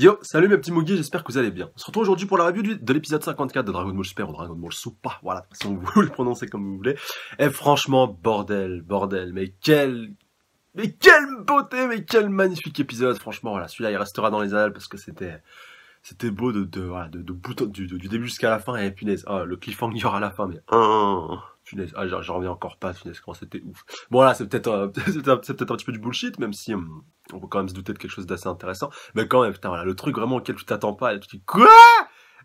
Yo, salut mes petits Mugi, j'espère que vous allez bien. On se retrouve aujourd'hui pour la review de l'épisode 54 de Dragon Ball Super ou Dragon Ball Super, voilà, de toute façon vous le prononcez comme vous voulez. Et franchement, bordel, mais quelle beauté, mais quel magnifique épisode, franchement, voilà, celui-là il restera dans les annales parce que c'était beau voilà, de bout du début jusqu'à la fin, et punaise, le cliffhanger à la fin, mais punaise, j'en reviens encore pas, punaise, comment c'était ouf. Bon là, c'est peut-être c'est peut-être un petit peu du bullshit, même si on peut quand même se douter de quelque chose d'assez intéressant, mais quand même, putain, voilà, le truc vraiment auquel tu t'attends pas, et tu te dis, quoi?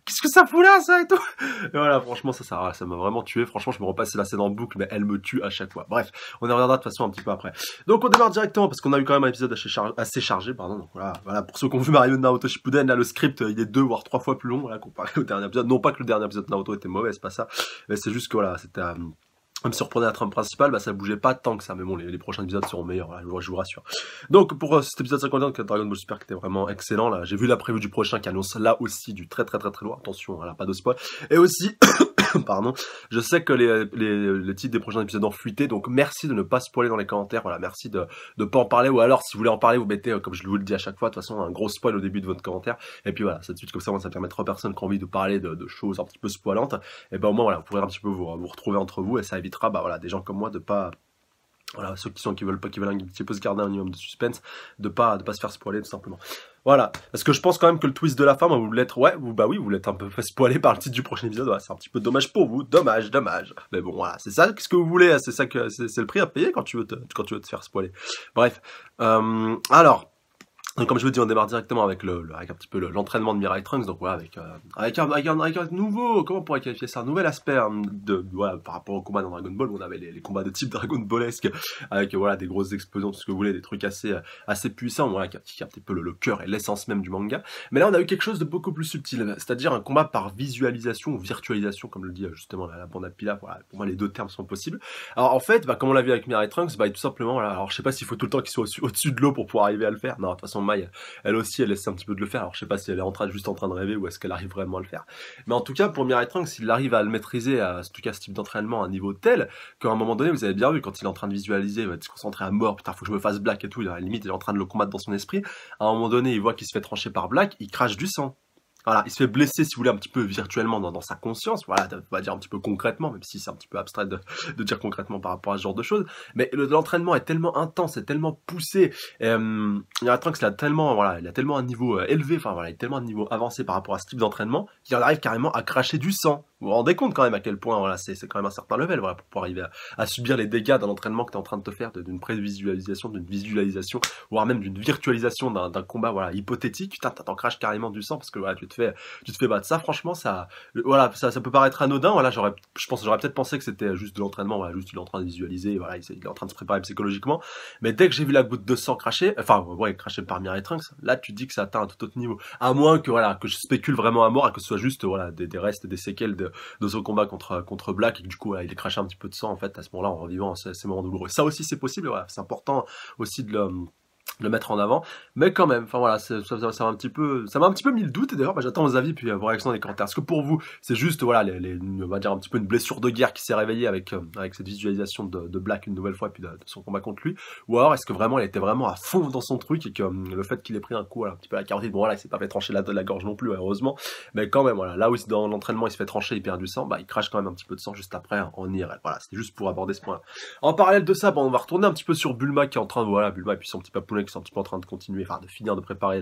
Qu'est-ce que ça fout là, ça et tout? Et voilà, franchement, ça m'a vraiment tué. Franchement, je me repasse la scène en boucle, mais elle me tue à chaque fois. Bref, on y reviendra de toute façon un petit peu après. Donc, on démarre directement parce qu'on a eu quand même un épisode assez chargé, pardon. Donc voilà, pour ceux qui ont vu Mario de Naruto Shippuden, là, le script, il est 2 voire 3 fois plus long, voilà, comparé au dernier épisode. Non pas que le dernier épisode de Naruto était mauvais, c'est pas ça, mais c'est juste que voilà, c'était même si on reprenait la trame principale, bah ça bougeait pas tant que ça, mais bon, les prochains épisodes seront meilleurs, là, je vous rassure. Donc pour cet épisode 51 de Dragon Ball Super qui était vraiment excellent, là, j'ai vu la prévue du prochain qui annonce là aussi du très lourd, attention, voilà, pas de spoil, et aussi, pardon, je sais que les titres des prochains épisodes ont fuité, donc merci de ne pas spoiler dans les commentaires, voilà, merci de pas en parler, ou alors si vous voulez en parler, vous mettez, comme je vous le dis à chaque fois, de toute façon, un gros spoil au début de votre commentaire, et puis voilà, ça de suite comme ça, moi, ça permet à 3 personnes qui ont envie de parler de choses un petit peu spoilantes, et ben au moins voilà, vous pourrez un petit peu vous retrouver entre vous, et ça évitera, bah voilà, des gens comme moi de pas, voilà, ceux qui veulent un petit peu se garder un minimum de suspense, de pas se faire spoiler tout simplement. Voilà, parce que je pense quand même que le twist de la fin, vous l'êtes, vous l'êtes un peu fait spoiler par le titre du prochain épisode, ouais, c'est un petit peu dommage pour vous, dommage. Mais bon, voilà, c'est ça, qu'est-ce que vous voulez, c'est ça que, c'est le prix à payer quand tu veux te faire spoiler. Bref, alors, donc comme je vous dis, on démarre directement avec avec un petit peu l'entraînement de Mirai Trunks, donc voilà, avec un nouveau, comment on pourrait qualifier ça, un nouvel aspect voilà, par rapport au combat dans Dragon Ball, où on avait les combats de type Dragon Ballesque, avec voilà des grosses explosions, tout ce que vous voulez, des trucs assez puissants, voilà, qui a un petit peu le cœur et l'essence même du manga. Mais là, on a eu quelque chose de beaucoup plus subtil, c'est-à-dire un combat par visualisation ou virtualisation, comme le dit justement la bande à Pilaf, voilà, pour moi les deux termes sont possibles. Alors en fait, comme on l'a vu avec Mirai Trunks, tout simplement, voilà, alors je sais pas s'il faut tout le temps qu'il soit au-dessus de l'eau pour pouvoir arriver à le faire, non, de toute façon, Mai, elle aussi, elle essaie un petit peu de le faire. Alors, je sais pas si elle est juste en train de rêver ou est-ce qu'elle arrive vraiment à le faire. Mais en tout cas, pour Mirai Trunks, s'il arrive à le maîtriser, en tout cas, ce type d'entraînement à un niveau tel, qu'à un moment donné, vous avez bien vu, quand il est en train de visualiser, il va se concentrer à mort, putain, faut que je me fasse Black et tout, à la limite, il est en train de le combattre dans son esprit. À un moment donné, il voit qu'il se fait trancher par Black, il crache du sang. Voilà, il se fait blesser, si vous voulez, un petit peu virtuellement dans sa conscience, voilà, on va dire un petit peu concrètement, même si c'est un petit peu abstrait de dire concrètement par rapport à ce genre de choses, mais l'entraînement est tellement intense, est tellement poussé, il y a un Trunks, il a tellement un niveau élevé, enfin voilà, il a tellement un niveau avancé par rapport à ce type d'entraînement, qu'il en arrive carrément à cracher du sang. Vous vous rendez compte quand même à quel point, voilà, c'est quand même un certain level, voilà, pour pouvoir arriver à subir les dégâts d'un entraînement que tu es en train de te faire, d'une prévisualisation, d'une visualisation, voire même d'une virtualisation d'un combat, voilà, hypothétique, putain, t'en craches carrément du sang, parce que voilà, tu te fais battre. Ça, franchement, voilà, ça peut paraître anodin, voilà, j'aurais peut-être pensé que c'était juste de l'entraînement, voilà, juste il est en train de visualiser, voilà, il est en train de se préparer psychologiquement, mais dès que j'ai vu la goutte de sang cracher, cracher par Mirai Trunks, là, tu te dis que ça atteint un tout autre niveau. À moins que, voilà, que je spécule vraiment à mort et que ce soit juste, voilà, des restes, des séquelles de son combat contre Black et que du coup, voilà, il est craché un petit peu de sang, en fait, à ce moment-là, en revivant ces moments douloureux. Ça aussi, c'est possible, voilà, c'est important aussi de le mettre en avant, mais quand même, enfin voilà, ça m'a un petit peu mis le doute, et d'ailleurs, j'attends vos avis, puis vos réactions dans les commentaires. Est-ce que pour vous, c'est juste, voilà, on va dire un petit peu une blessure de guerre qui s'est réveillée avec cette visualisation de Black une nouvelle fois, puis de son combat contre lui, ou alors est-ce que vraiment, il était vraiment à fond dans son truc, et que le fait qu'il ait pris un coup, voilà, un petit peu à la carotide, bon voilà, il s'est pas fait trancher la gorge non plus, heureusement, mais quand même, voilà, là où dans l'entraînement, il se fait trancher, il perd du sang, il crache quand même un petit peu de sang juste après, en IRL, voilà, c'était juste pour aborder ce point-là. En parallèle de ça, on va retourner un petit peu sur Bulma qui est en train de, voilà, Bulma et puis son petit papounet qui sont un petit peu en train de continuer, enfin de finir de préparer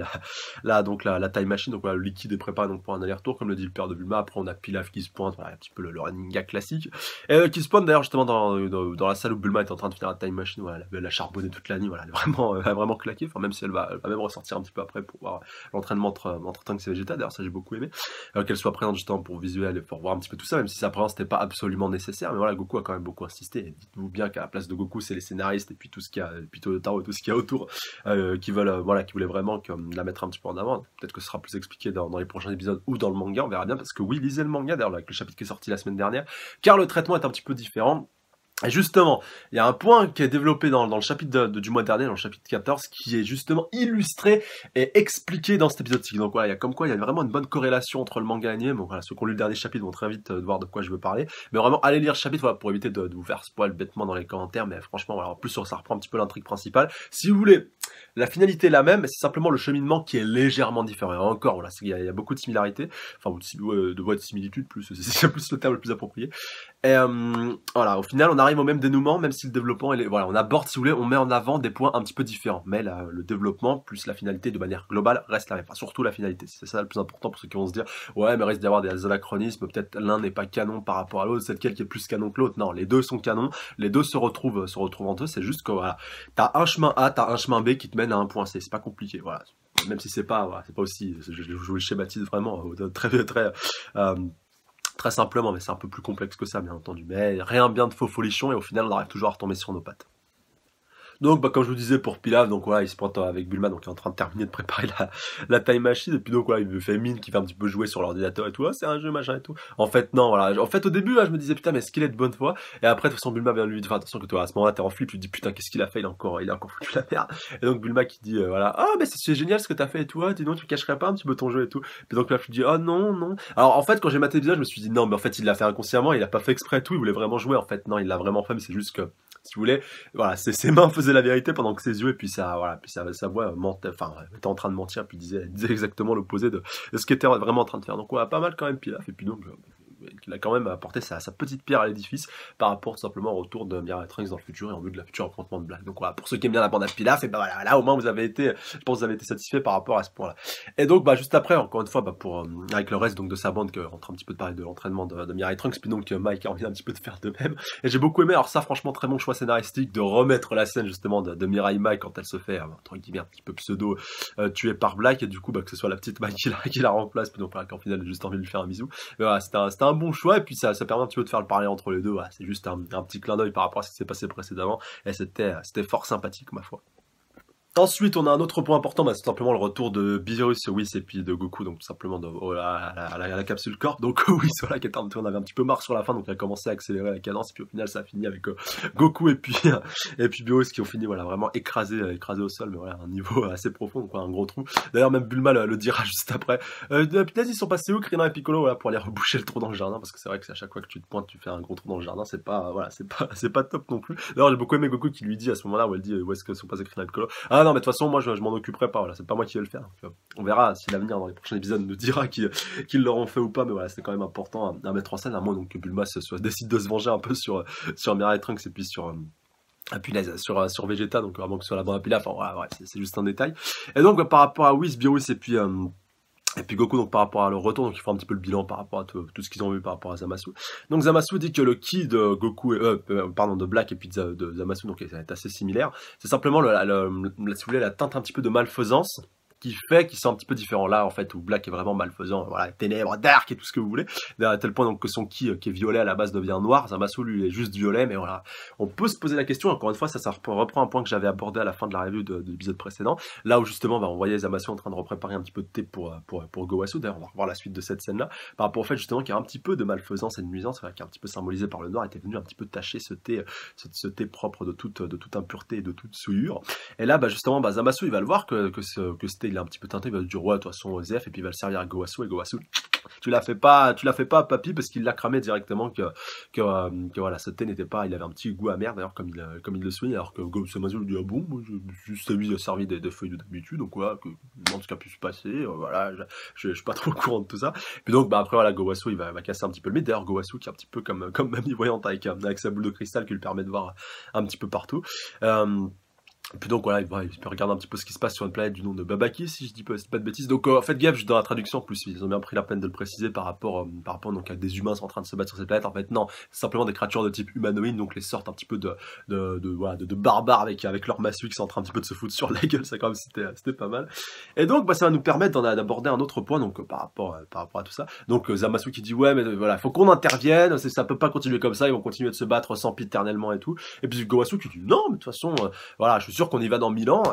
la time machine, donc voilà, le liquide est préparé donc pour un aller-retour, comme le dit le père de Bulma. Après on a Pilaf qui se pointe, voilà, un petit peu le running gag classique, et qui se pointe d'ailleurs justement dans la salle où Bulma est en train de finir la time machine, voilà, elle a charbonné toute la nuit, voilà, elle a vraiment claqué, enfin même si elle va même ressortir un petit peu après pour voir l'entraînement entre Trunks et Vegeta, d'ailleurs ça j'ai beaucoup aimé, qu'elle soit présente justement pour visuel et pour voir un petit peu tout ça, même si sa présence n'était pas absolument nécessaire, mais voilà, Goku a quand même beaucoup insisté, et dites-vous bien qu'à la place de Goku c'est les scénaristes et puis tout ce qu'il y a, puis Taro et tout ce qu'il y a autour, qui voulaient vraiment la mettre un petit peu en avant. Peut-être que ce sera plus expliqué dans les prochains épisodes ou dans le manga, on verra bien, parce que oui, lisez le manga, d'ailleurs, avec le chapitre qui est sorti la semaine dernière, car le traitement est un petit peu différent. Et justement, il y a un point qui est développé dans le chapitre du mois dernier, dans le chapitre 14, qui est justement illustré et expliqué dans cet épisode-ci. Donc voilà, il y a comme quoi il y a vraiment une bonne corrélation entre le manga et l'anime. Donc voilà, ceux qui ont lu le dernier chapitre vont très vite voir de quoi je veux parler. Mais vraiment, allez lire le chapitre, voilà, pour éviter de vous faire spoil bêtement dans les commentaires. Mais franchement, voilà, en plus ça reprend un petit peu l'intrigue principale. Si vous voulez, la finalité est la même, mais c'est simplement le cheminement qui est légèrement différent. Et encore, voilà, il y a beaucoup de similarités, enfin de similitudes, plus c'est plus le terme le plus approprié. Et voilà, au final, on arrive au même dénouement, même si le développement, voilà, on aborde, si vous voulez, on met en avant des points un petit peu différents. Mais le développement plus la finalité de manière globale reste la même. Enfin, surtout la finalité. C'est ça le plus important pour ceux qui vont se dire, ouais, mais il risque d'y avoir des anachronismes. Peut-être l'un n'est pas canon par rapport à l'autre, c'est lequel qui est plus canon que l'autre. Non, les deux sont canons. Les deux se retrouvent entre eux. C'est juste que voilà, t'as un chemin A, t'as un chemin B qui te mène à un point C. C'est pas compliqué. Voilà. Même si c'est pas aussi, je vous le schématise vraiment très simplement, mais c'est un peu plus complexe que ça, bien entendu. Mais rien bien de faux folichon, et au final, on arrive toujours à retomber sur nos pattes. Donc, comme je vous disais pour Pilaf, donc voilà, il se pointe avec Bulma, donc il est en train de terminer de préparer la time machine, et puis donc voilà, il me fait mine qui va un petit peu jouer sur l'ordinateur et tout, c'est un jeu, machin et tout. En fait, non, voilà. En fait, au début, je me disais, putain, mais est-ce qu'il est de bonne foi? Et après, de toute façon, Bulma vient lui dire, attention que toi, à ce moment-là, t'es en flip, tu te dis, putain, qu'est-ce qu'il a fait? Il a encore foutu la merde. Et donc, Bulma qui dit, voilà, ah, mais c'est génial ce que t'as fait et tout, dis donc, tu cacherais pas un petit peu ton jeu et tout. Puis donc là, je lui dis, oh non, non. Alors, en fait, quand j'ai maté l'épisode, je me suis dit, non, mais en fait, il l'a fait inconsciemment, il a pas fait exprès et tout, il voulait vraiment jouer. En fait, non, il l'a vraiment fait, mais c'est juste que, si vous voulez, voilà, ses mains faisaient la vérité pendant que ses yeux, et puis sa voix mentait, était en train de mentir, puis disait exactement l'opposé de ce qu'il était vraiment en train de faire. Donc, ouais, pas mal quand même, Pilaf, et puis donc, il a quand même apporté sa petite pierre à l'édifice par rapport tout simplement au retour de Mirai Trunks dans le futur et en vue de la future affrontement de Black. Donc voilà, pour ceux qui aiment bien la bande à Pilaf, et ben voilà, là au moins je pense que vous avez été satisfait par rapport à ce point-là. Et donc juste après, encore une fois, avec le reste donc de sa bande, on rentre un petit peu de parler de l'entraînement de Mirai Trunks, puis donc Mike a envie un petit peu de faire de même. Et j'ai beaucoup aimé, alors ça franchement très bon choix scénaristique de remettre la scène justement de Mirai Mike quand elle se fait entre guillemets un petit peu pseudo tuée par Black, et du coup que ce soit la petite Mike qui la remplace, puis donc voilà, qu'en final elle a juste envie de lui faire un bisou. Mais voilà, c'était un bon choix, et puis ça permet un petit peu de faire le parler entre les deux. Voilà, c'est juste un petit clin d'œil par rapport à ce qui s'est passé précédemment, et c'était fort sympathique, ma foi. Ensuite, on a un autre point important, c'est simplement le retour de Beerus, Whis et puis de Goku, donc tout simplement à la capsule corps. Donc Whis, voilà, qui était on avait un petit peu marre sur la fin, donc il a commencé à accélérer la cadence, et puis au final ça a fini avec Goku et puis Beerus qui ont fini voilà vraiment écrasé au sol, mais voilà un niveau assez profond, donc un gros trou. D'ailleurs même Bulma le dira juste après. Putain, ils sont passés où Krillin et Piccolo, voilà, pour aller reboucher le trou dans le jardin, parce que c'est vrai que à chaque fois que tu te pointes, tu fais un gros trou dans le jardin, c'est pas top non plus. D'ailleurs j'ai beaucoup aimé Goku qui lui dit à ce moment-là où elle dit où est-ce que sont passés Krillin et Piccolo. Ah non, mais de toute façon, moi, je m'en occuperai pas, voilà, c'est pas moi qui vais le faire. Donc, on verra si l'avenir, dans les prochains épisodes, nous dira qu'ils l'auront fait ou pas, mais voilà, c'est quand même important à mettre en scène, à moins donc que Bulma décide de se venger un peu sur Mirai Trunks et puis sur Vegeta, donc vraiment que sur la bande à Pilaf, enfin, ouais, c'est juste un détail. Et donc, par rapport à Whis, Beerus et puis Goku, donc par rapport à leur retour, donc ils font un petit peu le bilan par rapport à tout ce qu'ils ont vu par rapport à Zamasu. Donc Zamasu dit que le ki de Goku, de Black et puis de Zamasu, donc ça va être assez similaire. C'est simplement si vous voulez, la teinte un petit peu de malfaisance qui fait qu'ils sont un petit peu différents. Là, en fait, où Black est vraiment malfaisant, voilà, ténèbres, dark et tout ce que vous voulez, à tel point donc que son ki, qui est violet à la base, devient noir. Zamasu, lui, il est juste violet, mais voilà. On peut se poser la question, encore une fois, ça reprend un point que j'avais abordé à la fin de la review de l'épisode précédent, là où justement, on voyait Zamasu en train de repréparer un petit peu de thé pour Gowasu. D'ailleurs, on va revoir la suite de cette scène-là, par rapport au fait justement qu'il y a un petit peu de malfaisance et de nuisance, qui est un petit peu symbolisé par le noir, était venu un petit peu tacher ce thé propre de toute impureté et de toute souillure. Et là, justement, Zamasu, il va le voir que ce thé, il est un petit peu teinté, il va dire, ouais, de toute façon, ZF, et puis il va le servir à Gowasu, et Gowasu, tu la fais pas, papy, parce qu'il l'a cramé directement que voilà, ce thé n'était pas, il avait un petit goût amer, d'ailleurs, comme il le souligne, alors que Zamasu lui dit, ah bon, moi, juste lui a servi des feuilles d'habitude, donc voilà, que ce qui a pu se passer, voilà, je suis pas trop au courant de tout ça. Puis donc, après, voilà, Gowasu, il va casser un petit peu le mythe. D'ailleurs, Gowasu, qui est un petit peu comme Mamie Voyante avec sa boule de cristal qui lui permet de voir un petit peu partout. Puis donc voilà, il peut regarder un petit peu ce qui se passe sur une planète du nom de Babaki, si je dis pas de bêtises. Donc en fait, gaffe, dans la traduction, en plus, ils ont bien pris la peine de le préciser par rapport donc à des humains sont en train de se battre sur cette planète. En fait, non, c'est simplement des créatures de type humanoïde, donc les sortes un petit peu de barbares avec leur massue qui sont en train un petit peu de se foutre sur la gueule. Ça quand même c'était pas mal. Et donc ça va nous permettre d'aborder un autre point donc par rapport à tout ça. Donc Zamasu qui dit ouais, mais voilà, faut qu'on intervienne, ça peut pas continuer comme ça, ils vont continuer de se battre sempiternellement et tout. Et puis Gowasu qui dit non, mais de toute façon voilà, je suis sûr sûr qu'on y va dans 1000 ans,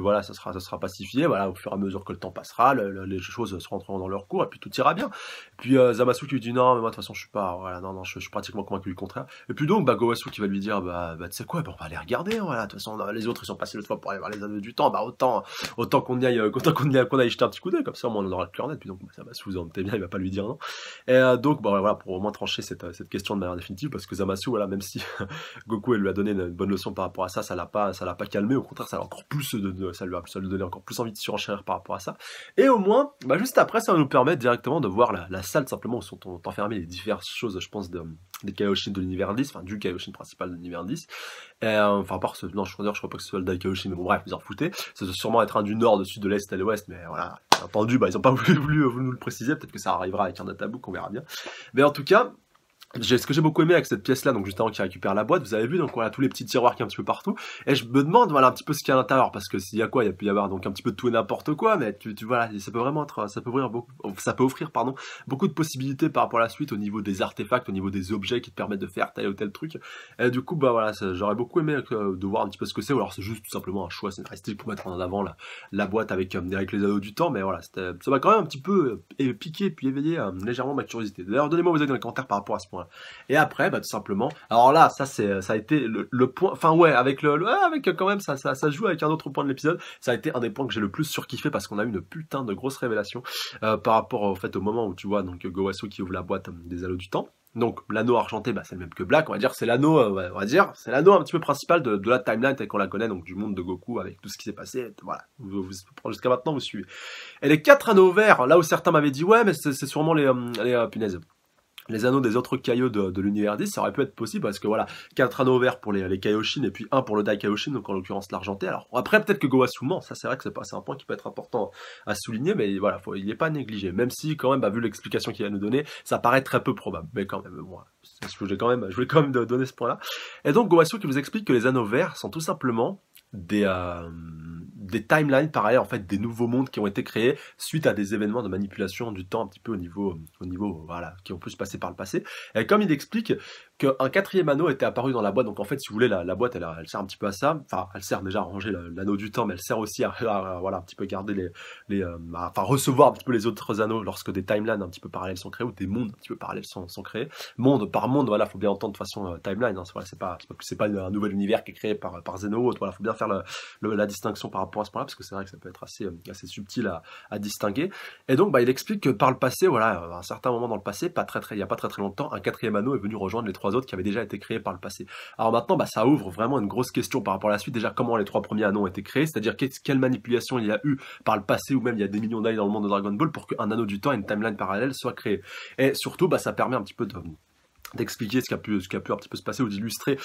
voilà, ça sera pacifié, voilà, au fur et à mesure que le temps passera, les choses se rentreront dans leur cours, et puis tout ira bien. Et puis Zamasu qui lui dit non, mais moi de toute façon je suis pas, voilà, non, je suis pratiquement convaincu du contraire. Et puis donc, Gowasu qui va lui dire, tu sais quoi, on va aller regarder, voilà, de toute façon, les autres ils sont passés l'autre fois pour aller voir les anneaux du temps, autant qu'on y aille, qu'on aille jeter un petit coup d'œil, comme ça, au moins on aura le cœur net, puis donc, Zamasu, vous en doutez bien, il va pas lui dire non. Et donc, voilà, pour au moins trancher cette question de manière définitive, parce que Zamasu, voilà, même si Goku elle lui a donné une bonne leçon par rapport à ça, ça l'a pas calmé, au contraire, ça l'a encore plus ça lui a donné encore plus envie de surenchérir par rapport à ça. Et au moins, juste après, ça va nous permettre directement de voir la salle simplement où sont enfermées les diverses choses, je pense, des Kaioshin de l'univers 10, enfin du Kaioshin principal de l'univers 10. Enfin, à part ce, non, je crois pas que ce soit le Daikaioshin, mais bon, bref, vous en foutez. Ça doit sûrement être un du nord, du sud, de l'est et de l'ouest, mais voilà, bien entendu, ils ont pas voulu nous le préciser, peut-être que ça arrivera avec un databook, on verra bien. Mais en tout cas, ce que j'ai beaucoup aimé avec cette pièce là, donc juste avant qu'il récupère la boîte, vous avez vu donc voilà tous les petits tiroirs qui sont un petit peu partout, et je me demande voilà un petit peu ce qu'il y a à l'intérieur, parce que s'il y a quoi, il peut y avoir donc un petit peu de tout et n'importe quoi, mais tu voilà, ça peut vraiment être, ça peut offrir beaucoup de possibilités par rapport à la suite au niveau des artefacts, au niveau des objets qui te permettent de faire tel ou tel truc. Et du coup voilà, j'aurais beaucoup aimé de voir un petit peu ce que c'est, ou alors c'est juste tout simplement un choix scénaristique pour mettre en avant la boîte avec les anneaux du temps, mais voilà, ça m'a quand même un petit peu piqué puis éveillé légèrement ma curiosité. D'ailleurs, donnez-moi vos avis dans les commentaires par rapport à ce point. Et après, tout simplement. Alors là, ça a été le point. Enfin ouais, avec quand même ça joue avec un autre point de l'épisode. Ça a été un des points que j'ai le plus surkiffé parce qu'on a eu une putain de grosse révélation par rapport au moment où tu vois donc Gowasu qui ouvre la boîte des anneaux du temps. Donc l'anneau argenté, c'est le même que Black, on va dire, c'est l'anneau, c'est l'anneau un petit peu principal de la timeline telle qu'on la connaît, donc du monde de Goku avec tout ce qui s'est passé. Voilà, jusqu'à maintenant vous suivez. Et les 4 anneaux verts, là où certains m'avaient dit ouais, mais c'est sûrement les punaises. Les anneaux des autres Kaio de l'univers 10, ça aurait pu être possible parce que voilà, 4 anneaux verts pour les Kaioshin et puis 1 pour le Daikaioshin, donc en l'occurrence l'argenté. Alors après peut-être que Gowasu ment, ça c'est vrai que c'est un point qui peut être important à souligner, mais voilà, il n'est pas négligé. Même si quand même, vu l'explication qu'il va nous donner, ça paraît très peu probable. Mais quand même, moi, je voulais quand même donner ce point-là. Et donc Gowasu qui vous explique que les anneaux verts sont tout simplement des timelines parallèles, en fait, des nouveaux mondes qui ont été créés suite à des événements de manipulation du temps un petit peu au niveau voilà, qui ont pu se passer par le passé. Et comme il explique qu'un 4e anneau était apparu dans la boîte, donc en fait, si vous voulez, la boîte, elle sert un petit peu à ça. Enfin, elle sert déjà à ranger l'anneau du temps, mais elle sert aussi à voilà, un petit peu garder recevoir un petit peu les autres anneaux lorsque des timelines un petit peu parallèles sont créés ou des mondes un petit peu parallèles sont créés. Monde par monde, voilà, faut bien entendre de façon timeline. Hein, voilà, c'est pas un nouvel univers qui est créé par Zeno ou autre. Voilà, faut bien faire la distinction par rapport à ce point-là, parce que c'est vrai que ça peut être assez subtil à distinguer. Et donc, il explique que par le passé, voilà, à un certain moment dans le passé, il y a pas très longtemps, un 4e anneau est venu rejoindre les 3 autres qui avaient déjà été créés par le passé. Alors maintenant, ça ouvre vraiment une grosse question par rapport à la suite. Déjà, comment les 3 premiers anneaux ont été créés, c'est-à-dire quelle manipulation il y a eu par le passé, ou même il y a des millions d'années dans le monde de Dragon Ball pour qu'un anneau du temps et une timeline parallèle soient créés. Et surtout, ça permet un petit peu d'expliquer ce qui a pu un petit peu se passer, ou d'illustrer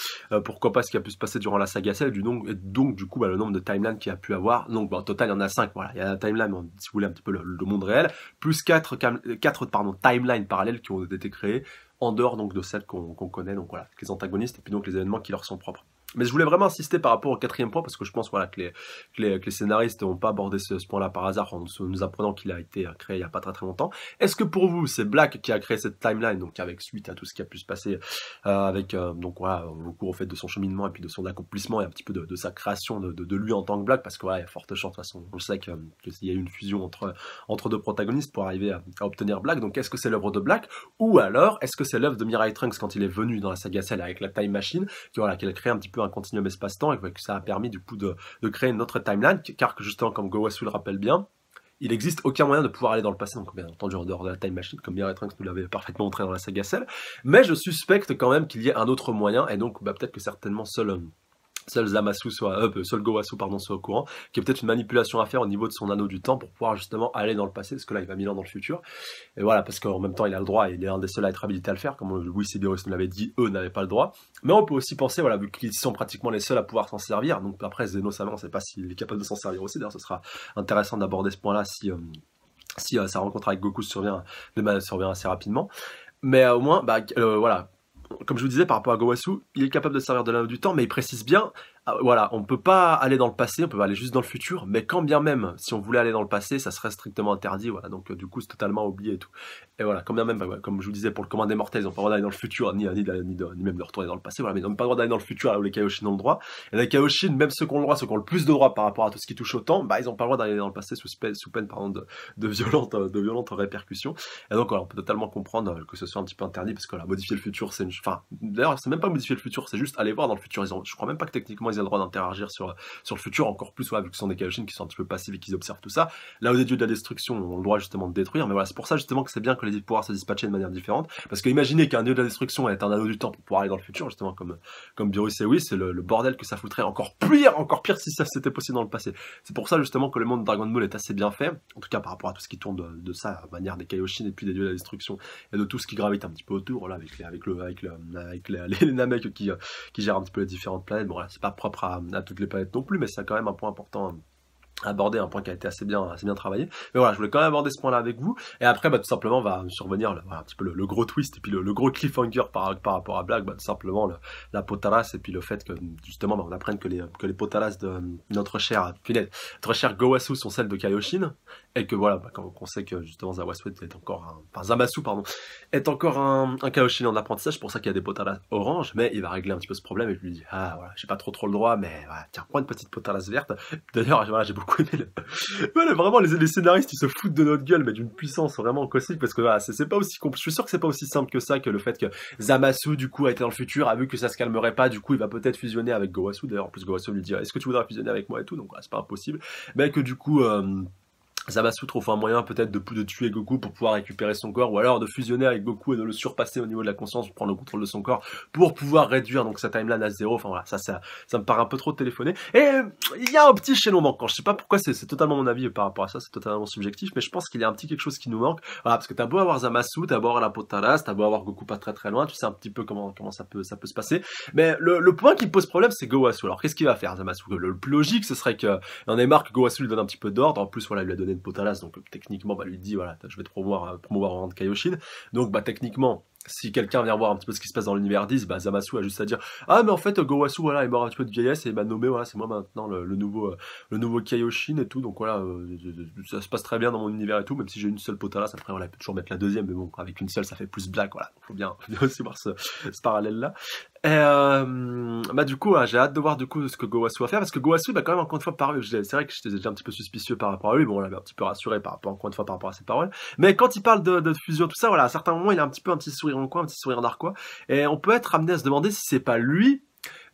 pourquoi pas ce qui a pu se passer durant la saga Cell, et donc du coup le nombre de timelines qu'il y a pu avoir. Donc au total il y en a 5, voilà, il y a la timeline, si vous voulez un petit peu le monde réel, plus 4 timelines parallèles qui ont été créées en dehors donc de celles qu'on connaît, donc voilà, les antagonistes et puis donc les événements qui leur sont propres. Mais je voulais vraiment insister par rapport au 4e point, parce que je pense voilà, que les scénaristes n'ont pas abordé ce point-là par hasard en nous apprenant qu'il a été créé il n'y a pas très très longtemps. Est-ce que pour vous, c'est Black qui a créé cette timeline, donc avec suite à tout ce qui a pu se passer, donc voilà, au cours au fait de son cheminement et puis de son accomplissement et un petit peu de sa création de lui en tant que Black, parce que voilà, il y a forte chance, de toute façon, on sait qu'il y a eu une fusion entre deux protagonistes pour arriver à obtenir Black. Donc est-ce que c'est l'œuvre de Black, ou alors est-ce que c'est l'œuvre de Mirai Trunks quand il est venu dans la saga Cell avec la Time Machine, qui a créé un petit peu un continuum espace-temps, et que ça a permis du coup de créer une autre timeline, car que justement, comme Gowasu le rappelle bien, il n'existe aucun moyen de pouvoir aller dans le passé, donc bien entendu en dehors de la Time Machine, comme Mirai Trunks nous l'avait parfaitement montré dans la saga Cell, mais je suspecte quand même qu'il y ait un autre moyen, et donc peut-être que certainement seul Zamasu seul Gowasu soit au courant, qu'il y a peut-être une manipulation à faire au niveau de son anneau du temps pour pouvoir justement aller dans le passé, parce que là il va 1000 ans dans le futur, et voilà, parce qu'en même temps il a le droit, et il est un des seuls à être habilité à le faire, comme Louis Sibirus nous l'avait dit, eux n'avaient pas le droit. Mais on peut aussi penser, voilà, vu qu'ils sont pratiquement les seuls à pouvoir s'en servir, donc après Zeno Sama, on ne sait pas s'il est capable de s'en servir aussi. D'ailleurs ce sera intéressant d'aborder ce point-là si sa rencontre avec Goku survient assez rapidement. Mais au moins, voilà, comme je vous disais par rapport à Gowasu, il est capable de servir de l'anneau du temps, mais il précise bien Voilà, on peut pas aller dans le passé, on peut aller juste dans le futur, mais quand bien même, si on voulait aller dans le passé, ça serait strictement interdit, voilà, donc du coup, c'est totalement oublié et tout. Et voilà, quand bien même, bah, ouais, comme je vous disais, pour le commun des mortels, ils ont pas le droit d'aller dans le futur, ni même de retourner dans le passé, voilà, mais ils n'ont pas le droit d'aller dans le futur, là où les Kaioshin ont le droit. Et les Kaioshin, même ceux qui ont le droit, ceux qui ont le plus de droits par rapport à tout ce qui touche au temps, bah, ils ont pas le droit d'aller dans le passé sous peine, pardon, de violentes répercussions. Et donc, voilà, on peut totalement comprendre que ce soit un petit peu interdit, parce que voilà, modifier le futur, enfin, d'ailleurs, c'est même pas modifier le futur, c'est juste aller voir dans le futur. Je crois même pas que techniquement ils aient le droit d'interagir sur le futur, encore plus, ouais, vu que ce sont des Kaioshin qui sont un petit peu passifs et qui observent tout ça. Là où des dieux de la destruction ont le droit justement de détruire, mais voilà, c'est pour ça justement que c'est bien que les pouvoirs se dispatchent de manière différente, parce que imaginez qu'un dieu de la destruction est un anneau du temps pour pouvoir aller dans le futur, justement, comme Beerus et Whis, c'est le bordel que ça foutrait encore pire si ça c'était possible dans le passé. C'est pour ça justement que le monde de Dragon Ball est assez bien fait, en tout cas par rapport à tout ce qui tourne de ça, à manière des Kaioshin et puis des dieux de la destruction, et de tout ce qui gravite un petit peu autour, là, avec les Namek qui gèrent un petit peu les différentes planètes. Bon, voilà, c'est pas propre à toutes les planètes non plus, mais c'est quand même un point important à aborder, un point qui a été assez bien travaillé. Mais voilà, je voulais quand même aborder ce point-là avec vous. Et après, bah, tout simplement, va survenir voilà, un petit peu le gros twist et puis le gros cliffhanger par rapport à Black, bah, tout simplement la Potaras et puis le fait que justement, bah, on apprenne que les Potaras de notre cher Gowasu sont celles de Kaioshin, et que voilà, bah, quand on sait que justement Zamasu, pardon, est encore un Kaioshin en apprentissage, c'est pour ça qu'il y a des Potaras orange, mais il va régler un petit peu ce problème et je lui dis, ah voilà, j'ai pas trop le droit, mais voilà, tiens, prends une petite Potaras verte. D'ailleurs, voilà, j'ai beaucoup aimé voilà, vraiment, les scénaristes, ils se foutent de notre gueule, mais d'une puissance vraiment cosmique, parce que voilà, c'est pas aussi je suis sûr que c'est pas aussi simple que ça, que le fait que Zamasu, du coup, a été dans le futur, a vu que ça se calmerait pas, du coup, il va peut-être fusionner avec Gowasu. D'ailleurs, en plus, Gowasu lui dit, est-ce que tu voudrais fusionner avec moi et tout, donc voilà, c'est pas impossible. Mais que du coup, Zamasu trouve un moyen peut-être de tuer Goku pour pouvoir récupérer son corps, ou alors de fusionner avec Goku et de le surpasser au niveau de la conscience, pour prendre le contrôle de son corps, pour pouvoir réduire donc sa timeline à zéro. Enfin voilà, ça me paraît un peu trop téléphoné. Et il y a un petit chaînon manquant. Je sais pas pourquoi, c'est totalement mon avis par rapport à ça, c'est totalement subjectif, mais je pense qu'il y a un petit quelque chose qui nous manque. Voilà, parce que t'as beau avoir Zamasu, t'as beau avoir la Potaras, t'as beau avoir Goku pas très loin, tu sais un petit peu comment ça peut se passer. Mais le point qui me pose problème, c'est Gowasu. Alors qu'est-ce qu'il va faire, Zamasu? Le plus logique, ce serait que en ait marre que Gowasu lui donne un petit peu d'ordre. En plus, voilà, il lui a donné une Potaras, donc techniquement, bah, lui dit, voilà, je vais te promouvoir en rang de Kaioshin. Donc, bah, techniquement, si quelqu'un vient voir un petit peu ce qui se passe dans l'univers 10, bah, Zamasu a juste à dire, ah, mais en fait, Gowasu, voilà, est mort un petit peu de vieillesse et il m'a nommé, voilà, c'est moi maintenant le nouveau Kaioshin et tout. Donc, voilà, ça se passe très bien dans mon univers et tout, même si j'ai une seule Potaras. Après, voilà, il peut toujours mettre la deuxième, mais bon, avec une seule, ça fait plus black, voilà. Faut bien aussi voir ce parallèle-là. Et bah du coup, j'ai hâte de voir du coup ce que Gowasu va faire, parce que Gowasu, bah quand même encore une fois paru, c'est vrai que j'étais déjà un petit peu suspicieux par rapport à lui, bon on l'avait un petit peu rassuré par rapport, encore une fois, par rapport à ses paroles, mais quand il parle de fusion tout ça, voilà, à certains moments il a un petit sourire en coin, un petit sourire narquois, et on peut être amené à se demander si c'est pas lui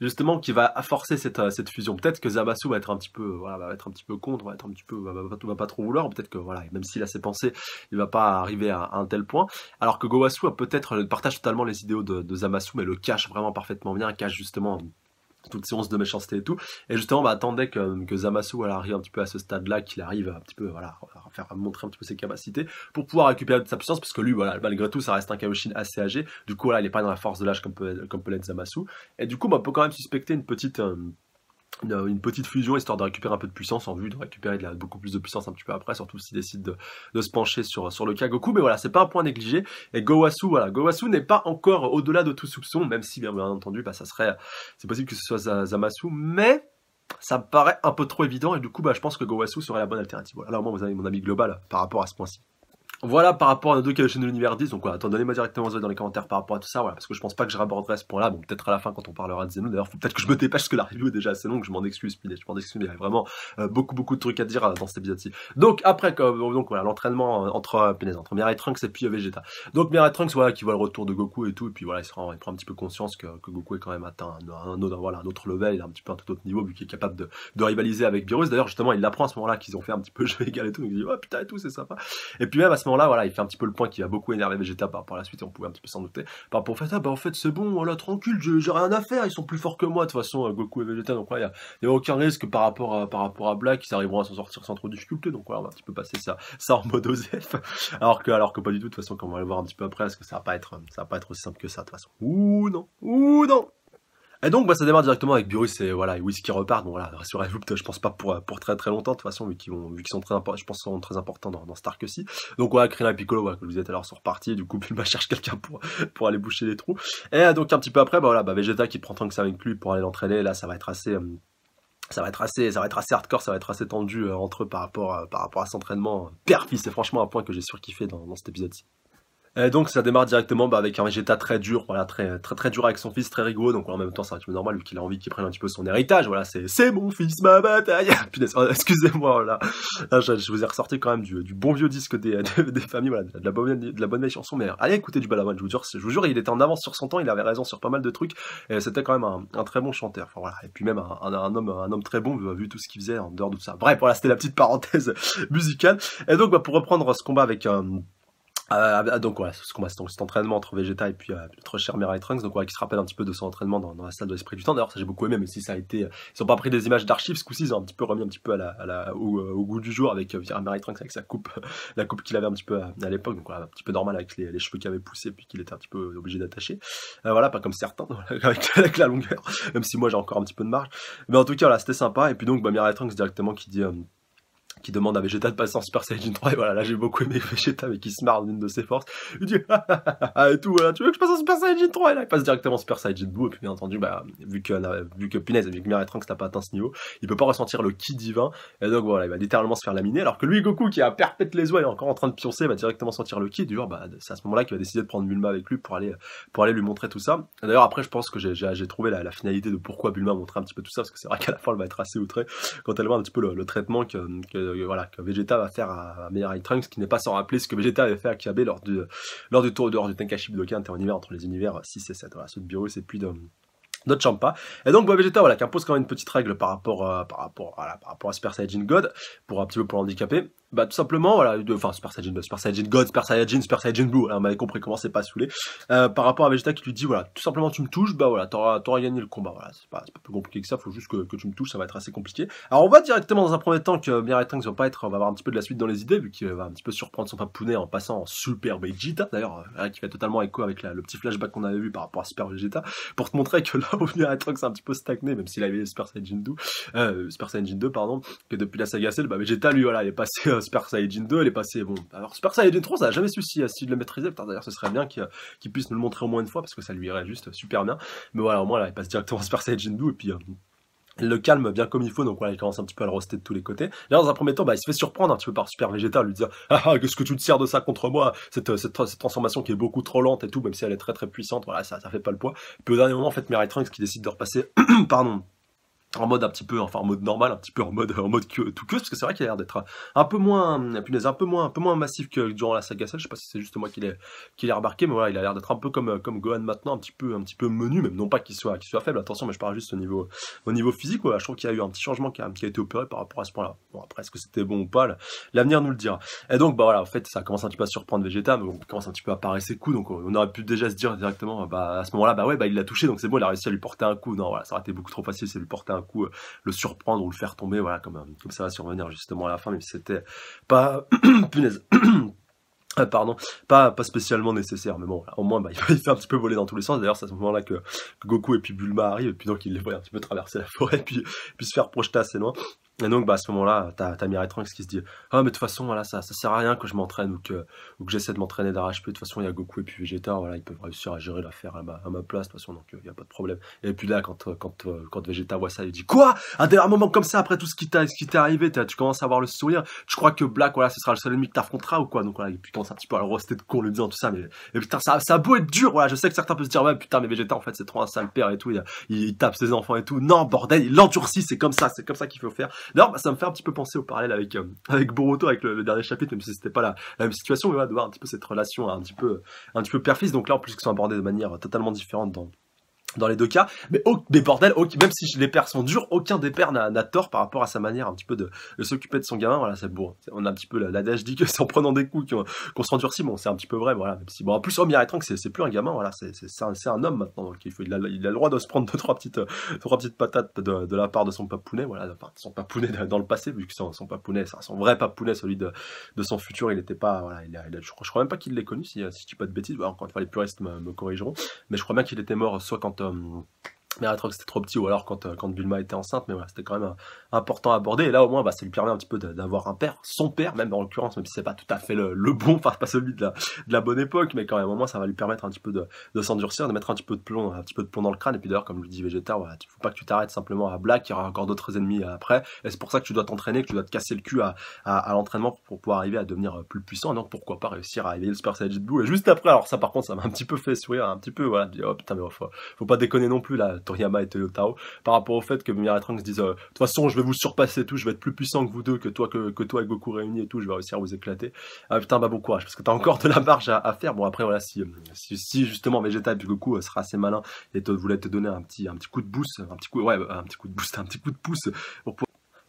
justement qui va forcer cette fusion. Peut-être que Zamasu va être un petit peu va être un petit peu contre, va pas trop vouloir, peut-être que voilà, même s'il a ses pensées, il va pas arriver à un tel point, alors que Gowasu partage totalement les idéaux de Zamasu, mais le cache vraiment parfaitement bien, cache justement toute séance de méchanceté et tout, et justement bah, attendait que Zamasu arrive un petit peu à ce stade là, qu'il arrive un petit peu à montrer un petit peu ses capacités pour pouvoir récupérer de sa puissance, parce que lui voilà, malgré tout ça reste un Kaioshin assez âgé, du coup là il est pas dans la force de l'âge comme peut l'être Zamasu, et du coup bah, on peut quand même suspecter une petite fusion, histoire de récupérer un peu de puissance, en vue de récupérer beaucoup plus de puissance un petit peu après, surtout s'il décide de se pencher sur le cas Goku. Mais voilà, c'est pas un point négligé. Et Gowasu n'est pas encore au-delà de tout soupçon, même si bien entendu, bah c'est possible que ce soit Zamasu, mais ça me paraît un peu trop évident, et du coup, bah je pense que Gowasu serait la bonne alternative. Voilà, là au moins vous avez mon avis global par rapport à ce point-ci. Voilà par rapport à nos deux Kaioshin de l'univers 10, donc voilà, donnez-moi directement dans les commentaires par rapport à tout ça, voilà, parce que je pense pas que je raborderai ce point-là, bon peut-être à la fin quand on parlera de Zeno, d'ailleurs faut peut-être que je me dépêche parce que la review est déjà assez longue, je m'en excuse, mais il y a vraiment beaucoup de trucs à dire dans cet épisode-ci. Donc après, donc voilà, l'entraînement entre Mirai Trunks et puis Vegeta. Donc Mirai Trunks, voilà, qui voit le retour de Goku et tout, et puis voilà, il prend un petit peu conscience que Goku est quand même atteint un autre level, il a un petit peu un tout autre niveau, vu qu'il est capable de rivaliser avec Beerus. D'ailleurs justement, il l'apprend à ce moment-là qu'ils ont fait un petit peu jeu égal et tout, donc il dit, oh putain et tout, c'est sympa. Et puis même à ce moment-là, voilà, il fait un petit peu le point qui va beaucoup énerver Vegeta par la suite, et on pouvait un petit peu s'en douter. Par rapport au fait, en fait c'est bon, voilà, tranquille, j'ai rien à faire, ils sont plus forts que moi, de toute façon, Goku et Vegeta, donc là, il y a aucun risque par rapport à Black, ils arriveront à s'en sortir sans trop de difficulté, donc voilà, on va un petit peu passer ça en mode OZF, alors que pas du tout, de toute façon, comme on va le voir un petit peu après, parce que ça va pas être aussi simple que ça, de toute façon. Ouh non. Et donc, bah, ça démarre directement avec Beerus et voilà, et Whis qui repartent. Bon, voilà, rassurez-vous, je pense pas pour très très longtemps, de toute façon, vu qu'ils sont très importants, je pense qu'ils sont très importants dans cet arc aussi. Donc, voilà, Krillin et Piccolo, voilà, comme je vous disais tout à l'heure, sont repartis, et du coup, Bulma cherche quelqu'un pour aller boucher les trous. Et donc, un petit peu après, bah, voilà, bah, Vegeta qui prend tant que ça avec lui pour aller l'entraîner, là, ça va être assez, ça va être assez hardcore, ça va être assez tendu entre eux par rapport à cet entraînement. Père-fils, c'est franchement un point que j'ai surkiffé dans cet épisode-ci. Et donc ça démarre directement bah, avec un Vegeta très dur, voilà, très dur avec son fils, très rigoureux, donc en même temps c'est un petit peu normal vu qu'il a envie qu'il prenne un petit peu son héritage, voilà, c'est mon fils, ma bataille. Punaise, excusez-moi, voilà. Là, je vous ai ressorti quand même du bon vieux disque des familles, voilà, de la bonne vieille chanson, mais allez écoutez du Balavoine, je vous jure, il était en avance sur son temps, il avait raison sur pas mal de trucs, et c'était quand même un très bon chanteur, enfin voilà, et puis même un homme très bon vu tout ce qu'il faisait en dehors de tout ça. Bref, voilà, c'était la petite parenthèse musicale, et donc bah, pour reprendre ce combat avec donc voilà, cet entraînement entre Vegeta et puis notre cher Mirai Trunks, donc voilà, qui se rappelle un petit peu de son entraînement dans la salle de l'esprit du temps. D'ailleurs, ça j'ai beaucoup aimé, mais si ça a été, ils ont pas pris des images d'archives, ce coup-ci, ils ont un petit peu remis un petit peu au goût du jour avec Mirai Trunks avec sa coupe, la coupe qu'il avait un petit peu à l'époque, donc voilà, un petit peu normal avec les cheveux qui avaient poussé puis qu'il était un petit peu obligé d'attacher. Voilà, pas comme certains, avec la longueur, même si moi j'ai encore un petit peu de marge. Mais en tout cas, voilà, c'était sympa. Et puis donc, bah, Mirai Trunks directement qui demande à Vegeta de passer en Super Saiyan 3, et voilà, là j'ai beaucoup aimé Vegeta, mais qui se marre d'une de ses forces, il dit et tout, voilà, tu veux que je passe en Super Saiyan 3, et là il passe directement en Super Saiyan 2, et puis bien entendu, bah, vu que punaise, vu que Mirai Trunks n'a pas atteint ce niveau, il peut pas ressentir le ki divin, et donc voilà, il va littéralement se faire laminer, alors que lui, Goku, qui a perpète les oies, est encore en train de pioncer, va directement sentir le ki, du genre, bah, c'est à ce moment-là qu'il va décider de prendre Bulma avec lui pour aller lui montrer tout ça. D'ailleurs, après, je pense que j'ai trouvé la finalité de pourquoi Bulma montrait un petit peu tout ça, parce que c'est vrai qu'à la fin, elle va être assez outrée quand elle voit un petit peu le traitement voilà, que Vegeta va faire à Mirai Trunks, qui n'est pas sans rappeler ce que Vegeta avait fait à Kyabe lors du tour dehors du Tenkaichi Budokai interunivers entre les univers 6 et 7, voilà, ceux de Beerus et puis de Champa. Et donc bah, Vegeta voilà, qui impose quand même une petite règle par rapport à Super Saiyan God, pour un petit peu pour l'handicaper. Bah tout simplement voilà, enfin Super Saiyan God, Super Saiyan Blue, voilà, on m'avait compris comment c'est pas saoulé. Par rapport à Vegeta qui lui dit voilà, tout simplement tu me touches, bah voilà, t'auras gagné le combat, voilà, c'est pas plus compliqué que ça, faut juste que tu me touches, ça va être assez compliqué. Alors on voit directement dans un premier temps que Mirai Trunks va avoir un petit peu de la suite dans les idées, vu qu'il va un petit peu surprendre son papounet en passant en Super Vegeta, d'ailleurs, qui fait totalement écho avec le petit flashback qu'on avait vu par rapport à Super Vegeta, pour te montrer que là où Mirai Trunks est un petit peu stagné, même s'il avait Super Saiyan 2, pardon, que depuis la saga Cell, bah Vegeta lui voilà, il est passé Super Saiyan 2, il est passé bon. Alors Super Saiyan 3, ça a jamais su si de le maîtriser, d'ailleurs ce serait bien qu'il puisse nous le montrer au moins une fois, parce que ça lui irait juste super bien. Mais voilà, au moins là, il passe directement Super Saiyan 2, et puis le calme bien comme il faut, donc voilà, il commence un petit peu à le roaster de tous les côtés. Là, dans un premier temps, bah, il se fait surprendre un petit peu par Super Vegeta, lui dire qu'est-ce que tu te sers de ça contre moi, cette transformation qui est beaucoup trop lente et tout, même si elle est très très puissante, voilà, ça fait pas le poids. Puis au dernier moment, en fait, Mirai Trunks qui décide de repasser, pardon, en mode un petit peu, enfin en mode normal, un petit peu en mode tout queue, parce que c'est vrai qu'il a l'air d'être un peu moins, punaise, un peu moins massif que durant la saga Cell. Je sais pas si c'est juste moi qui l'ai remarqué, mais voilà, il a l'air d'être un peu comme Gohan maintenant, un petit peu menu, même non pas qu'il soit faible, attention, mais je parle juste au niveau physique, voilà, je trouve qu'il y a eu un petit changement qui a été opéré par rapport à ce point-là. Bon, après, est-ce que c'était bon ou pas, l'avenir nous le dira. Et donc, bah voilà, en fait, ça commence un petit peu à surprendre Vegeta, mais on commence un petit peu à parer ses coups, donc on aurait pu déjà se dire directement, bah à ce moment-là, bah ouais, bah il l'a touché, donc c'est bon, il a réussi à lui porter un coup. Non, voilà, ça aurait été beaucoup trop facile, c'est lui porter un coup, le surprendre ou le faire tomber, voilà, comme ça va survenir justement à la fin, mais c'était pas, punaise, pardon, pas spécialement nécessaire, mais bon, au moins, bah, il fait un petit peu voler dans tous les sens. D'ailleurs, c'est à ce moment-là que Goku et puis Bulma arrivent, et puis donc il les voit un petit peu traverser la forêt, puis se faire projeter assez loin. Et donc, bah, à ce moment-là, t'as Mirai Trunks qui se dit, mais de toute façon, voilà, ça sert à rien que je m'entraîne ou que j'essaie de m'entraîner d'arrache-pied. De toute façon, il y a Goku et puis Vegeta, voilà, ils peuvent réussir à gérer l'affaire à ma place, de toute façon, donc, il y a pas de problème. Et puis là, quand Vegeta voit ça, il dit, quoi? Un dernier moment comme ça, après tout ce qui t'est arrivé, tu commences à avoir le sourire, tu crois que Black, voilà, ce sera le seul ennemi que t'affronteras ou quoi? Donc, voilà, et puis commence un petit peu à le roaster de con, lui disant tout ça, mais putain, ça a beau être dur, voilà, je sais que certains peuvent se dire, ouais, putain, mais Vegeta, en fait, c'est trop un sale père et tout, il tape ses enfants et tout. Non, bordel, il l'endurcit, c'est comme ça qu'il faut faire. D'ailleurs, bah, ça me fait un petit peu penser au parallèle avec Boruto, avec le dernier chapitre, même si c'était pas la même situation, mais voilà, de voir un petit peu cette relation un petit peu père-fils. Donc là, en plus, qu'ils sont abordés de manière totalement différente dans les deux cas, mais bordel, même si les pères sont durs, aucun des pères n'a tort par rapport à sa manière un petit peu de s'occuper de son gamin. Voilà, c'est beau. On a un petit peu l'adage dit que c'est en prenant des coups qu'on s'endurcit. Bon, c'est un petit peu vrai, voilà. Même si, bon, en plus, Mirai Trunks, c'est plus un gamin, voilà, c'est un homme maintenant. Donc il a le droit de se prendre trois petites patates de la part de son papounet, voilà, enfin, son papounet dans le passé, vu que son papounet, c'est son vrai papounet, celui de son futur, il était pas, voilà, je crois même pas qu'il l'ait connu, si je dis pas de bêtises. Voilà, encore une fois, les puristes me corrigeront, mais je crois bien qu'il était mort soit Mais Retrox c'était trop petit, ou alors quand Bulma était enceinte, mais voilà, c'était quand même important à aborder. Et là, au moins, bah, ça lui permet un petit peu d'avoir un père, son père, même en l'occurrence, même si c'est pas tout à fait le bon, enfin, pas celui de la bonne époque, mais quand même, au moins, ça va lui permettre un petit peu de s'endurcir, de mettre un petit peu de plomb dans le crâne. Et puis d'ailleurs, comme le dit Vegeta, voilà, faut pas que tu t'arrêtes simplement à Black, il y aura encore d'autres ennemis après. Et c'est pour ça que tu dois t'entraîner, que tu dois te casser le cul à l'entraînement pour pouvoir arriver à devenir plus puissant. Donc pourquoi pas réussir à éveiller le Super Saiyan Blue. Et juste après, alors ça, par contre, ça m'a un petit peu fait sourire, un petit peu, voilà, oh putain, mais faut pas déconner non plus, là, Toriyama et Toyotaro, par rapport au fait que Mira et Trunks disent de toute façon je vais vous surpasser et tout, je vais être plus puissant que vous deux, que toi et Goku réunis et tout, je vais réussir à vous éclater. Ah putain, bah bon courage, parce que t'as encore de la marge à faire. Bon après voilà, si justement Vegeta et Goku sera assez malin et voulait te donner un petit coup de boost, un petit coup de pouce pour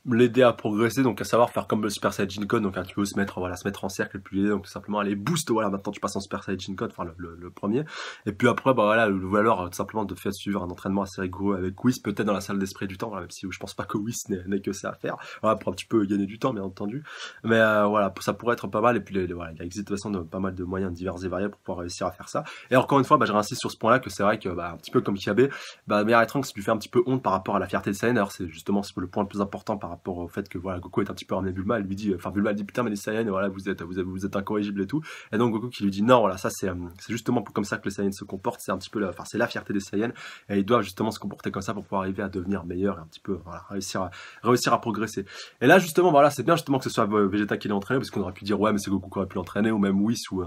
l'aider à progresser, donc à savoir faire comme le Super Saiyan Code, donc tu peux se mettre en cercle, et puis l'aider, donc tout simplement aller boost, voilà, maintenant tu passes en Super Saiyan Code, enfin le premier, et puis après, bah voilà, le valeur tout simplement de faire suivre un entraînement assez rigoureux avec Whis, peut-être dans la salle d'esprit du temps, voilà, même si je pense pas que Whis n'ait que ça à faire, voilà, pour un petit peu gagner du temps, bien entendu, mais voilà, ça pourrait être pas mal, et puis voilà, il existe de toute façon pas mal de moyens divers et variés pour pouvoir réussir à faire ça, et encore une fois, bah je réinsiste sur ce point-là, que c'est vrai que, bah, un petit peu comme Kiabe, bah, Mira et Trunks lui fait un petit peu honte par rapport à la fierté de Saiyan, alors c'est justement le point le plus important par rapport au fait que, voilà, Goku est un petit peu ramené Bulma, elle lui dit, enfin Bulma elle dit putain mais les Saiyans, voilà, vous êtes incorrigibles et tout, et donc Goku qui lui dit non, voilà, ça c'est justement comme ça que les Saiyans se comportent, c'est un petit peu c'est la fierté des Saiyans, et ils doivent justement se comporter comme ça pour pouvoir arriver à devenir meilleurs et un petit peu, voilà, réussir à progresser. Et là justement, voilà, c'est bien justement que ce soit Vegeta qui l'ait entraîné, parce qu'on aurait pu dire ouais mais c'est Goku qui aurait pu l'entraîner, ou même Whis, ou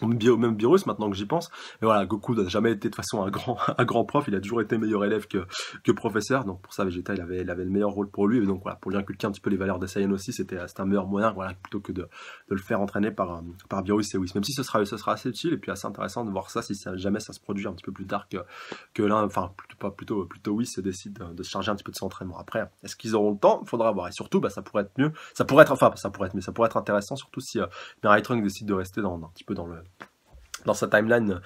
même Beerus maintenant que j'y pense, mais voilà, Goku n'a jamais été de toute façon un grand prof, il a toujours été meilleur élève que professeur, donc pour ça Vegeta il avait le meilleur rôle pour lui, et donc voilà, pour lui inculquer un petit peu les valeurs des Saiyans aussi, c'était un meilleur moyen, voilà, plutôt que de le faire entraîner par Beerus et Whis, même si ce sera assez utile et puis assez intéressant de voir ça si jamais ça se produit un petit peu plus tard que l'un, enfin plutôt Whis se décide de se charger un petit peu de son entraînement. Après, est-ce qu'ils auront le temps? Il faudra voir, et surtout bah ça pourrait être mieux, ça pourrait être intéressant, surtout si Mirai Trunks décide de rester un petit peu dans sa timeline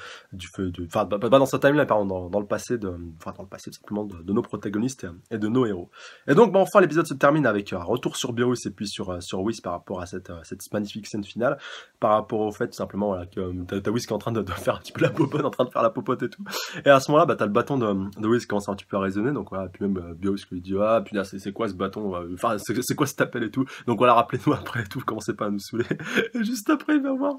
enfin pas dans sa timeline, pardon, dans le passé simplement de nos protagonistes et de nos héros. Et donc bah, enfin l'épisode se termine avec un retour sur Beerus et puis sur Whis par rapport à cette magnifique scène finale, par rapport au fait tout simplement voilà, que t'as Whis qui est en train de faire un petit peu la popote, en train de faire la popote et tout, et à ce moment là bah t'as le bâton de Whis qui commence un petit peu à résonner, donc voilà, puis même Beerus qui lui dit ah putain c'est quoi ce bâton, enfin c'est quoi cet appel et tout, donc voilà, rappelez-nous après et tout, commencez pas à nous saouler. Et juste après il va voir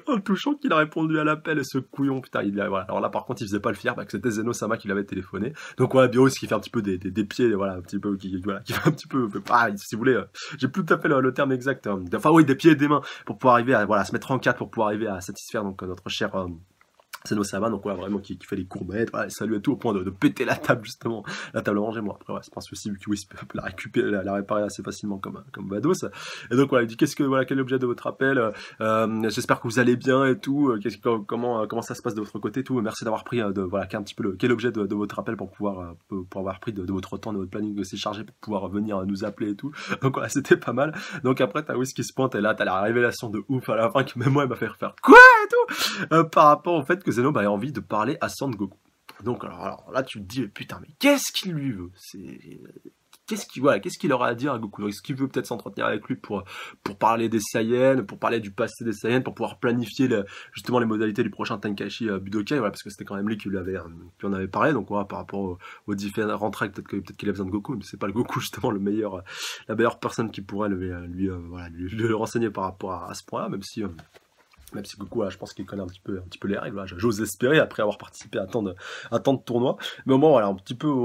en le touchant qu'il a répondu à l'appel, et ce couillon, putain, voilà. Alors là, par contre, il faisait pas le fier, que c'était Zeno-sama qui l'avait téléphoné. Donc voilà, Beerus qui fait un petit peu des pieds, voilà, un petit peu, qui fait un petit peu, si vous voulez, j'ai plus tout à fait le terme exact, enfin oui, des pieds et des mains, pour pouvoir arriver à, voilà, se mettre en quatre, pour pouvoir arriver à satisfaire, donc, notre cher, Zeno-sama, donc voilà, vraiment qui fait les courbettes, voilà, salut et tout, au point de péter la table, justement, la table rangée. Moi après, ouais, c'est pas un souci, vu que Whis peut la réparer assez facilement comme Vados. Et donc voilà, il dit quel est l'objet de votre appel, j'espère que vous allez bien et tout, comment ça se passe de votre côté et tout, merci d'avoir pris quel est l'objet de votre appel, pour avoir pris de votre temps, de votre planning aussi chargé, pour pouvoir venir nous appeler et tout. Donc voilà, c'était pas mal. Donc après t'as Whis qui se pointe, et là t'as la révélation de ouf à la fin, qui même moi elle m'a fait refaire quoi et tout, par rapport au fait que Zeno a envie de parler à Son Goku. Donc alors là tu te dis putain, mais qu'est-ce qu'il lui veut, qu'est-ce qu'il aura à dire à Goku? Est-ce qu'il veut peut-être s'entretenir avec lui pour parler des Saiyans, pour parler du passé des Saiyans, pour pouvoir planifier justement les modalités du prochain Tenkaichi Budokai, voilà, parce que c'était quand même lui qui en avait parlé, donc voilà, par rapport aux différents tracks, peut-être qu'il a besoin de Goku, mais c'est pas le Goku justement la meilleure personne qui pourrait lui renseigner par rapport à ce point-là, même si Goku, voilà, je pense qu'il connaît un petit peu les règles, voilà, j'ose espérer, après avoir participé à tant de tournois, mais au moins, voilà, on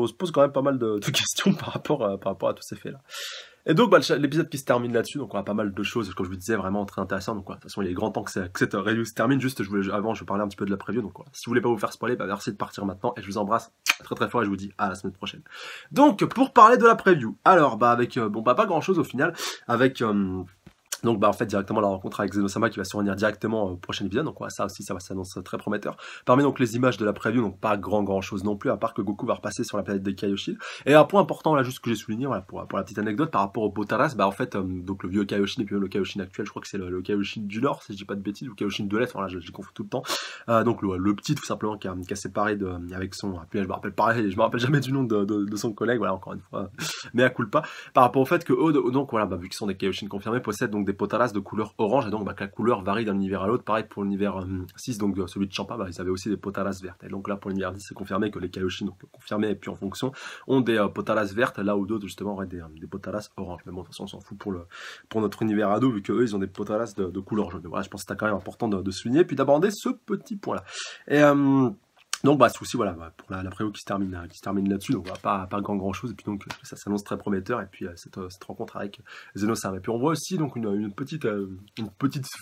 se pose quand même pas mal de questions par rapport à tous ces faits-là. Et donc, bah, l'épisode qui se termine là-dessus, donc on a pas mal de choses, comme je vous disais, vraiment très intéressant, donc voilà, de toute façon, il est grand temps que cette review se termine, juste, avant, je parlais un petit peu de la preview, donc voilà, si vous voulez pas vous faire spoiler, bah, merci de partir maintenant, et je vous embrasse très très fort, et je vous dis à la semaine prochaine. Donc, pour parler de la preview, alors, bah, avec, pas grand-chose au final, avec, donc bah en fait directement la rencontre avec Zeno-sama qui va se réunir directement au prochain épisode, donc ouais, ça aussi ça va s'annoncer très prometteur. Parmi donc les images de la preview, donc pas grand chose non plus, à part que Goku va repasser sur la planète des Kaioshin. Et un point important là juste que j'ai souligné, voilà, pour la petite anecdote par rapport au Potaras, bah en fait donc le vieux Kaioshin et puis même le Kaioshin actuel, je crois que c'est le Kaioshin du Nord si je dis pas de bêtises, ou le Kaioshin de l'Est, voilà, je confonds tout le temps. Donc le petit tout simplement qui a séparé avec son, puis je me rappelle jamais du nom de son collègue, voilà, encore une fois, mais à culpa, par rapport au fait que donc voilà, bah, vu qu'ils sont des Kaioshin confirmés, possèdent donc des Potalas de couleur orange, et donc que la couleur varie d'un univers à l'autre. Pareil pour l'univers 6, donc celui de Champa, ils avaient aussi des Potalas vertes. Et donc là pour l'univers 10, c'est confirmé que les Kaioshin, donc confirmé et puis en fonction, ont des Potalas vertes, là où d'autres justement auraient des Potalas orange. Mais bon, de toute façon, on s'en fout pour notre univers ado, vu qu'eux, ils ont des Potalas de couleur jaune. Voilà, je pense que c'était quand même important de souligner, puis d'aborder ce petit point-là. Et donc ce coup-ci, voilà, pour la preview qui se termine là-dessus, donc pas grand chose, et puis donc ça s'annonce très prometteur, et puis cette rencontre avec Zeno-sama. Et puis on voit aussi donc une petite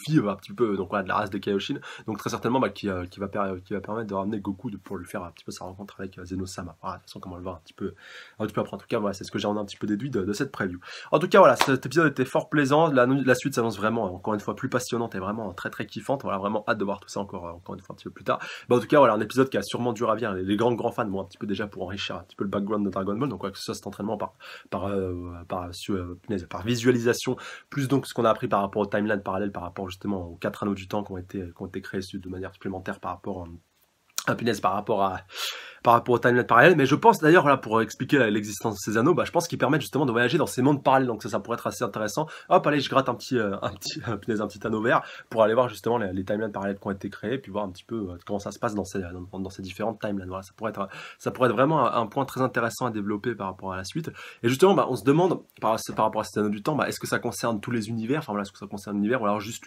fille un petit peu donc voilà, de la race des Kaioshin, donc très certainement qui va permettre de ramener Goku pour lui faire un petit peu sa rencontre avec Zeno-sama. Voilà, de toute façon comment on le voit un petit peu après. En tout cas voilà, c'est ce que j'ai un petit peu déduit de cette preview. En tout cas voilà, cet épisode était fort plaisant, la suite s'annonce vraiment encore une fois plus passionnante et vraiment très très kiffante. Voilà, vraiment hâte de voir tout ça encore une fois un petit peu plus tard. En tout cas voilà, un épisode qui a sûrement dû ravir les grands fans, un petit peu déjà pour enrichir un petit peu le background de Dragon Ball, donc que ce soit cet entraînement par visualisation, plus donc ce qu'on a appris par rapport au timeline parallèle, par rapport justement aux 4 anneaux du temps qui ont été créés de manière supplémentaire par rapport par rapport au timeline parallèle. Mais je pense d'ailleurs, voilà, pour expliquer l'existence de ces anneaux, je pense qu'ils permettent justement de voyager dans ces mondes parallèles, donc ça pourrait être assez intéressant. Hop, allez, je gratte un petit anneau vert pour aller voir justement les timelines parallèles qui ont été créés, puis voir un petit peu comment ça se passe dans ces différentes timelines. Voilà, ça pourrait être vraiment un point très intéressant à développer par rapport à la suite. Et justement, on se demande par rapport à ces anneaux du temps, est-ce que ça concerne tous les univers, enfin voilà, est-ce que ça concerne l'univers, ou alors juste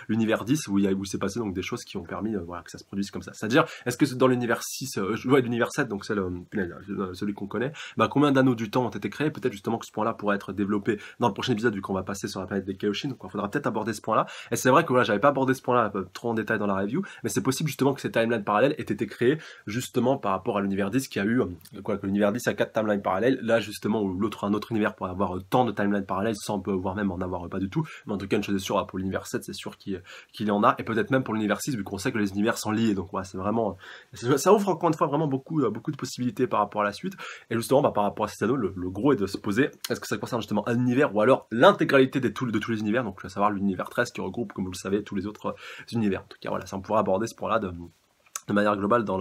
l'univer 10 où s'est passé donc des choses qui ont permis que ça se produise comme ça. C'est-à-dire, est-ce que dans l'univers 6, l'univers 7, donc celui qu'on connaît, combien d'anneaux du temps ont été créés? Peut-être justement que ce point-là pourrait être développé dans le prochain épisode, vu qu'on va passer sur la planète des Kaioshin, donc il faudra peut-être aborder ce point-là. Et c'est vrai que voilà, j'avais pas abordé ce point-là trop en détail dans la review, mais c'est possible justement que ces timelines parallèles aient été créés justement par rapport à l'univers 10 qui a eu que l'univers 10 a 4 timelines parallèles, là justement où un autre univers pourrait avoir tant de timelines parallèles sans voire même en avoir pas du tout. Mais en tout cas, une chose est sûre, pour l'univers 7, c'est sûr qu'il y en a, et peut-être même pour l'univers 6, vu qu'on sait que les univers sont liés. Donc voilà, c'est vraiment ça ouvre encore une fois vraiment beaucoup de possibilités par rapport à la suite. Et justement, par rapport à ces anneaux, le gros est de se poser, est-ce que ça concerne justement un univers ou alors l'intégralité de tous les univers, donc à savoir l'univers 13 qui regroupe, comme vous le savez, tous les autres univers. En tout cas, voilà, ça on pourra aborder ce point-là de manière globale dans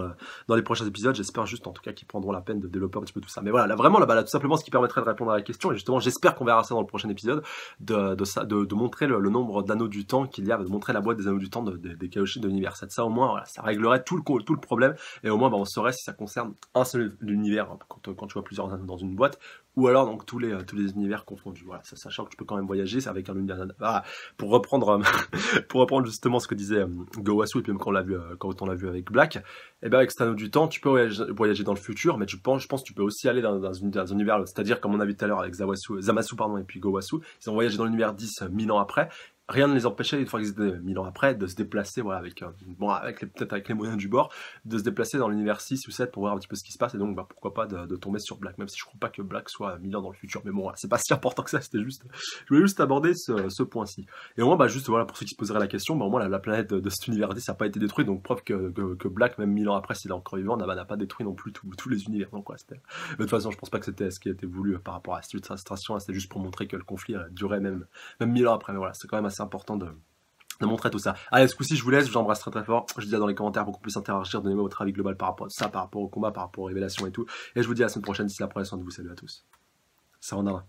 les prochains épisodes. J'espère juste en tout cas qu'ils prendront la peine de développer un petit peu tout ça. Mais voilà, là, tout simplement ce qui permettrait de répondre à la question, et justement j'espère qu'on verra ça dans le prochain épisode, de montrer le nombre d'anneaux du temps qu'il y a, de montrer la boîte des anneaux du temps des Kaioshin de l'univers 7. Ça au moins, voilà, ça réglerait tout le problème, et au moins on saurait si ça concerne un seul univers, quand tu vois plusieurs anneaux dans une boîte, ou alors donc tous les univers confondus. Voilà, sachant que tu peux quand même voyager, c'est avec un univers. Pour reprendre justement ce que disait Gowasu, et puis même quand on l'a vu avec Black, et avec cet anneau du temps, tu peux voyager dans le futur, mais je pense que tu peux aussi aller dans un univers, c'est-à-dire comme on a vu tout à l'heure avec Zamasu et puis Gowasu, ils ont voyagé dans l'univers 10 1000 ans après. Rien ne les empêchait, une fois qu'ils étaient 1000 ans après, de se déplacer, voilà, peut-être avec les moyens du bord, de se déplacer dans l'univers 6 ou 7 pour voir un petit peu ce qui se passe, et donc pourquoi pas de tomber sur Black, même si je crois pas que Black soit 1000 ans dans le futur, mais bon, voilà, c'est pas si important que ça, je voulais juste aborder ce point-ci. Et au moins, juste voilà, pour ceux qui se poseraient la question, au moins la planète de cet univers 10 n'a pas été détruite, donc preuve que Black, même 1000 ans après, s'il est encore vivant, n'a pas détruit non plus tous les univers. Donc mais de toute façon, je pense pas que c'était ce qui a été voulu par rapport à cette illustration, c'était juste pour montrer que le conflit durait même 1000 ans après, mais voilà, c'est quand même assez important de montrer tout ça. Allez, ce coup-ci, je vous laisse, je vous embrasse très très fort. Je vous dis dans les commentaires pour qu'on puisse interagir, donnez-moi votre avis global par rapport à ça, par rapport au combat, par rapport aux révélations et tout. Et je vous dis à la semaine prochaine, d'ici la prochaine, de vous, salut à tous. Sayonara.